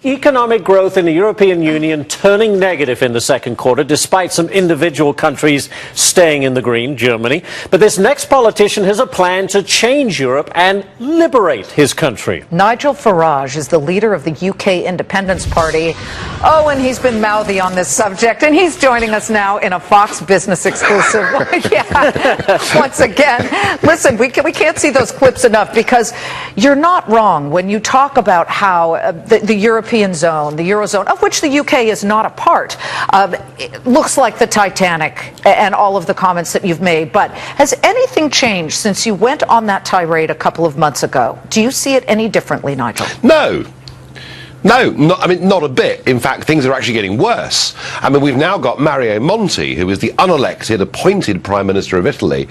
Economic growth in the European Union turning negative in the second quarter, despite some individual countries staying in the green, Germany. But this next politician has a plan to change Europe and liberate his country. Nigel Farage is the leader of the UK Independence Party. Oh, and he's been mouthy on this subject, and he's joining us now in a Fox Business exclusive. Yeah, once again. Listen, we can't see those clips enough, because you're not wrong when you talk about how the European zone, the Eurozone, of which the UK is not a part, it looks like the Titanic, and all of the comments that you've made. But has anything changed since you went on that tirade a couple of months ago? Do you see it any differently, Nigel? No, not a bit. In fact, things are actually getting worse. I mean, we've now got Mario Monti, who is the unelected, appointed Prime Minister of Italy,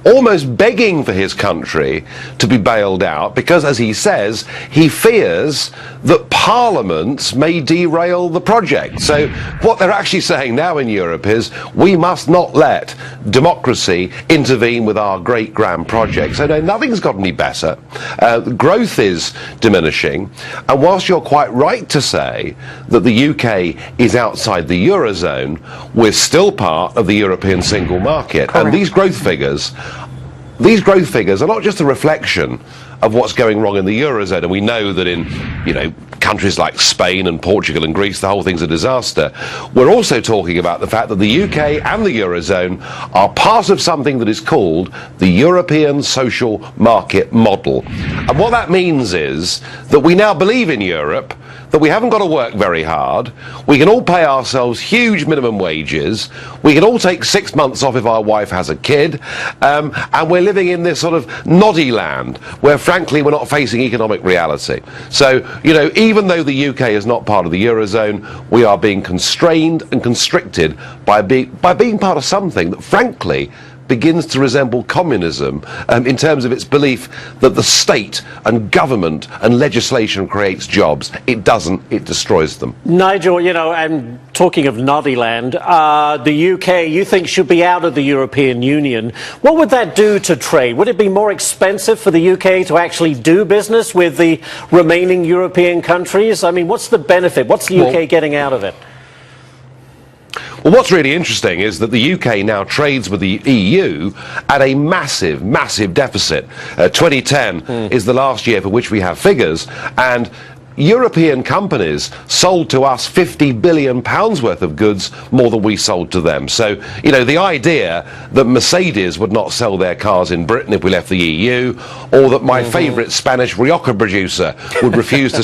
almost begging for his country to be bailed out because, as he says, he fears that Parliament may derail the project. So what they're actually saying now in Europe is we must not let democracy intervene with our great grand project. So no, nothing's got any better. Growth is diminishing, and whilst you're quite right to say that the UK is outside the Eurozone, we're still part of the European single market. Correct. And these growth figures are not just a reflection of what's going wrong in the Eurozone, and we know that in, countries like Spain and Portugal and Greece, the whole thing's a disaster. We're also talking about the fact that the UK and the Eurozone are part of something that is called the European social market model. And what that means is that we now believe in Europe, that we haven't got to work very hard, we can all pay ourselves huge minimum wages, we can all take 6 months off if our wife has a kid, and we're living in this sort of Noddyland where frankly we're not facing economic reality. So, even though the UK is not part of the Eurozone, we are being constrained and constricted by being part of something that frankly begins to resemble communism in terms of its belief that the state and government and legislation creates jobs. It doesn't, it destroys them. Nigel, I'm talking of Noddyland. The UK, you think, should be out of the European Union. What would that do to trade? Would it be more expensive for the UK to actually do business with the remaining European countries? I mean, what's the benefit? What's the UK getting out of it? Well, what's really interesting is that the UK now trades with the EU at a massive, massive deficit. 2010 is the last year for which we have figures, and European companies sold to us £50 billion worth of goods more than we sold to them. So, the idea that Mercedes would not sell their cars in Britain if we left the EU, or that my favourite Spanish Rioja producer would refuse to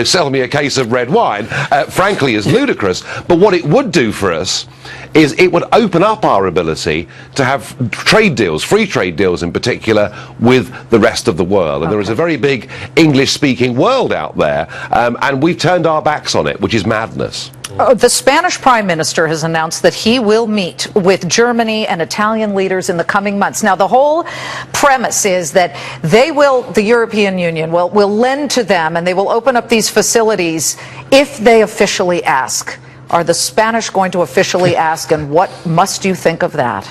sell me a case of red wine, frankly is ludicrous. But what it would do for us is it would open up our ability to have trade deals, free trade deals in particular, with the rest of the world. And there is a very big English-speaking world out there, and we've turned our backs on it, which is madness. The Spanish Prime Minister has announced that he will meet with Germany and Italian leaders in the coming months. Now, the whole premise is that the European Union will lend to them, and they will open up these facilities if they officially ask. Are the Spanish going to officially ask, and what must you think of that?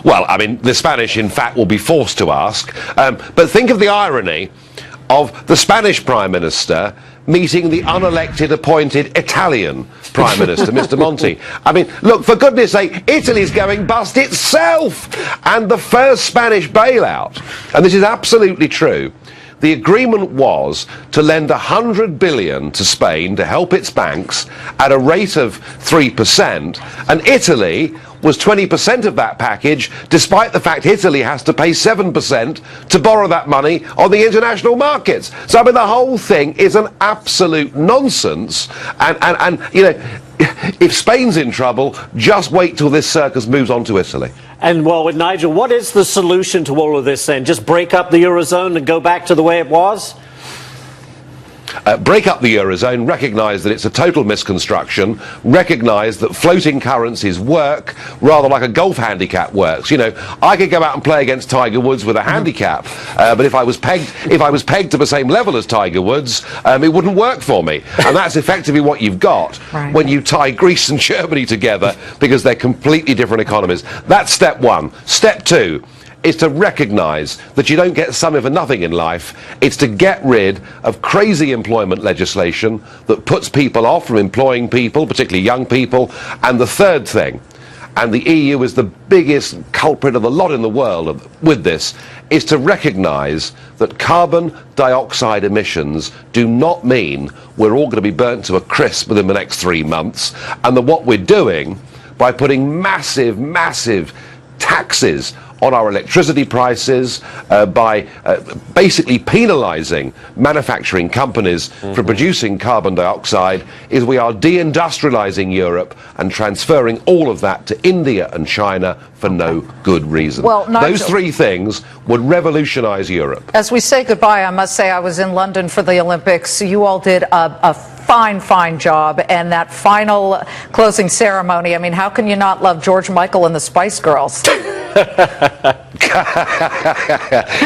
Well, I mean, the Spanish, in fact, will be forced to ask. But think of the irony of the Spanish Prime Minister meeting the unelected, appointed Italian Prime Minister, Mr. Monti. I mean, look, for goodness sake, Italy's going bust itself! And the first Spanish bailout, and this is absolutely true, the agreement was to lend $100 billion to Spain to help its banks at a rate of 3%, and Italy was 20% of that package, despite the fact Italy has to pay 7% to borrow that money on the international markets. So, I mean, the whole thing is an absolute nonsense, and if Spain's in trouble, just wait till this circus moves on to Italy. And, well, with Nigel, what is the solution to all of this then? Just break up the Eurozone and go back to the way it was? Break up the Eurozone, recognise that it's a total misconstruction, recognise that floating currencies work rather like a golf handicap works. I could go out and play against Tiger Woods with a handicap, but if I was pegged to the same level as Tiger Woods, it wouldn't work for me. And that's effectively what you've got when you tie Greece and Germany together, because they're completely different economies. That's step one. Step two. is to recognise that you don't get something for nothing in life. It's to get rid of crazy employment legislation that puts people off from employing people, particularly young people. And the third thing, and the EU is the biggest culprit of the lot in the world with this, is to recognise that carbon dioxide emissions do not mean we're all going to be burnt to a crisp within the next 3 months, and that what we're doing by putting massive, massive taxes on our electricity prices, by basically penalising manufacturing companies for producing carbon dioxide, is we are deindustrialising Europe and transferring all of that to India and China for no good reason. Well, Nigel, those three things would revolutionise Europe. As we say goodbye, I must say I was in London for the Olympics. You all did a fine job, and that final closing ceremony, I mean, how can you not love George Michael and the Spice Girls?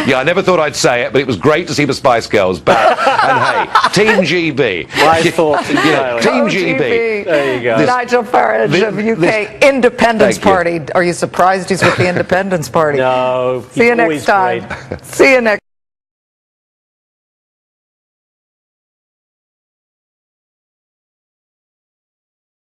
Yeah, I never thought I'd say it, but it was great to see the Spice Girls back. And hey, Team GB. My thoughts entirely. Team Oh, GB. There you go. Nigel Farage of UK Independence Party. Are you surprised he's with the Independence Party? No, See you he's next always time. great. See you next